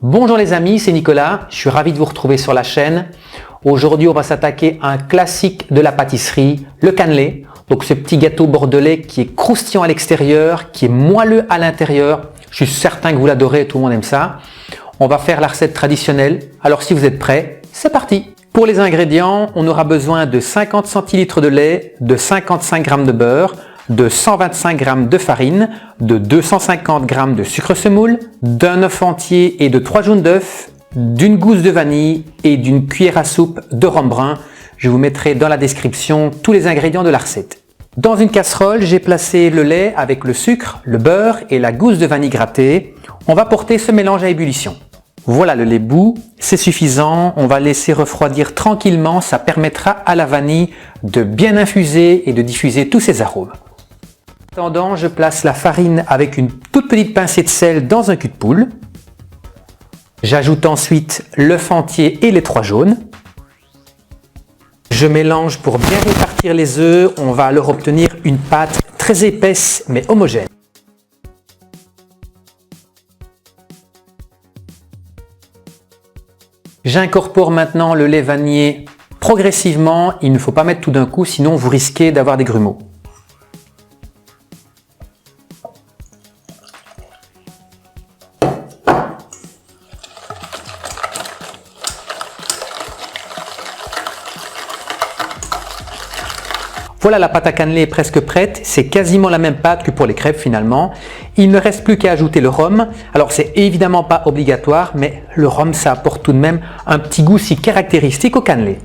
Bonjour les amis, c'est Nicolas, je suis ravi de vous retrouver sur la chaîne. Aujourd'hui, on va s'attaquer à un classique de la pâtisserie, le cannelé. Donc ce petit gâteau bordelais qui est croustillant à l'extérieur, qui est moelleux à l'intérieur. Je suis certain que vous l'adorez, tout le monde aime ça. On va faire la recette traditionnelle. Alors si vous êtes prêts, c'est parti! Pour les ingrédients, on aura besoin de 50 centilitres de lait, de 55 g de beurre, de 125 g de farine, de 250 g de sucre semoule, d'un œuf entier et de 3 jaunes d'œufs, d'une gousse de vanille et d'une cuillère à soupe de rhum brun. Je vous mettrai dans la description tous les ingrédients de la recette. Dans une casserole, j'ai placé le lait avec le sucre, le beurre et la gousse de vanille grattée. On va porter ce mélange à ébullition. Voilà le lait bout, c'est suffisant, on va laisser refroidir tranquillement, ça permettra à la vanille de bien infuser et de diffuser tous ses arômes. En attendant, je place la farine avec une toute petite pincée de sel dans un cul de poule. J'ajoute ensuite l'œuf entier et les 3 jaunes. Je mélange pour bien répartir les œufs, on va alors obtenir une pâte très épaisse mais homogène. J'incorpore maintenant le lait vanillé progressivement, il ne faut pas mettre tout d'un coup sinon vous risquez d'avoir des grumeaux. Voilà, la pâte à cannelé est presque prête, c'est quasiment la même pâte que pour les crêpes finalement. Il ne reste plus qu'à ajouter le rhum. Alors c'est évidemment pas obligatoire, mais le rhum ça apporte tout de même un petit goût si caractéristique au cannelé.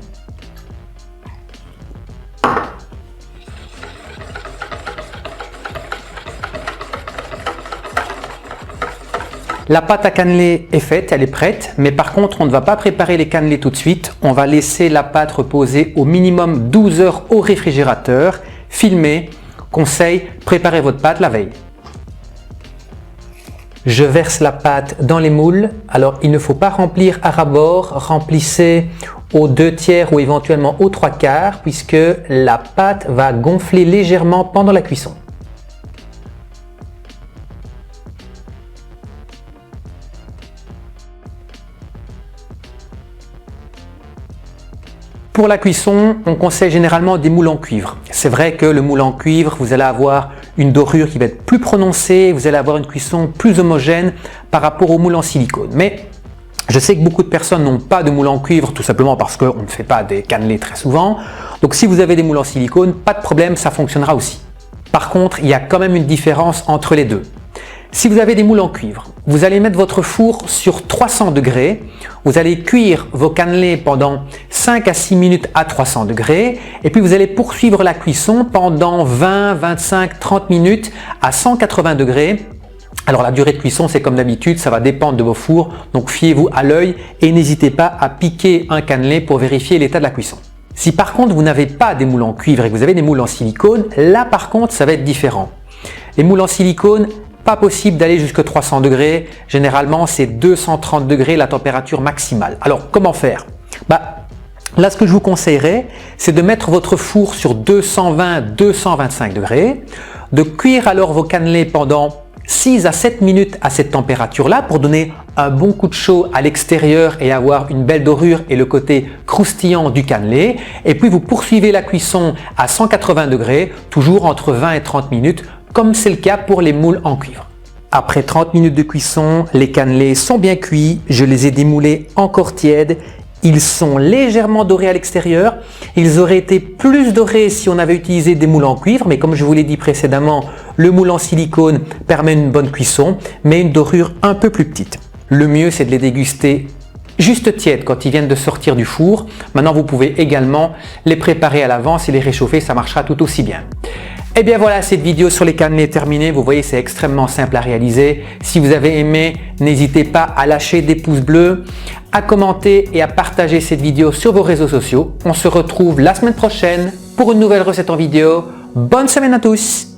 La pâte à cannelé est faite, elle est prête, mais par contre on ne va pas préparer les cannelés tout de suite, on va laisser la pâte reposer au minimum 12 heures au réfrigérateur. Filmez, conseil, préparez votre pâte la veille. Je verse la pâte dans les moules, alors il ne faut pas remplir à ras-bord, remplissez aux 2/3 ou éventuellement aux 3/4 puisque la pâte va gonfler légèrement pendant la cuisson. Pour la cuisson, on conseille généralement des moules en cuivre. C'est vrai que le moule en cuivre, vous allez avoir une dorure qui va être plus prononcée, vous allez avoir une cuisson plus homogène par rapport au moule en silicone. Mais je sais que beaucoup de personnes n'ont pas de moule en cuivre tout simplement parce qu'on ne fait pas des cannelés très souvent. Donc si vous avez des moules en silicone, pas de problème, ça fonctionnera aussi. Par contre, il y a quand même une différence entre les deux. Si vous avez des moules en cuivre, vous allez mettre votre four sur 300 degrés, vous allez cuire vos cannelés pendant 5 à 6 minutes à 300 degrés et puis vous allez poursuivre la cuisson pendant 20, 25, 30 minutes à 180 degrés. Alors la durée de cuisson, c'est comme d'habitude, ça va dépendre de vos fours, donc fiez-vous à l'œil et n'hésitez pas à piquer un cannelé pour vérifier l'état de la cuisson. Si par contre vous n'avez pas des moules en cuivre et que vous avez des moules en silicone, là par contre ça va être différent. Les moules en silicone, pas possible d'aller jusqu'à 300 degrés, généralement c'est 230 degrés la température maximale. Alors comment faire? Là ce que je vous conseillerais, c'est de mettre votre four sur 220-225 degrés, de cuire alors vos cannelés pendant 6 à 7 minutes à cette température-là pour donner un bon coup de chaud à l'extérieur et avoir une belle dorure et le côté croustillant du cannelé. Et puis vous poursuivez la cuisson à 180 degrés, toujours entre 20 et 30 minutes, comme c'est le cas pour les moules en cuivre. Après 30 minutes de cuisson, les cannelés sont bien cuits, je les ai démoulés encore tièdes. Ils sont légèrement dorés à l'extérieur. Ils auraient été plus dorés si on avait utilisé des moules en cuivre, mais comme je vous l'ai dit précédemment, le moule en silicone permet une bonne cuisson, mais une dorure un peu plus petite. Le mieux, c'est de les déguster juste tièdes quand ils viennent de sortir du four. Maintenant, vous pouvez également les préparer à l'avance et les réchauffer, ça marchera tout aussi bien. Et bien voilà, cette vidéo sur les cannelés est terminée. Vous voyez, c'est extrêmement simple à réaliser. Si vous avez aimé, n'hésitez pas à lâcher des pouces bleus, à commenter et à partager cette vidéo sur vos réseaux sociaux. On se retrouve la semaine prochaine pour une nouvelle recette en vidéo. Bonne semaine à tous!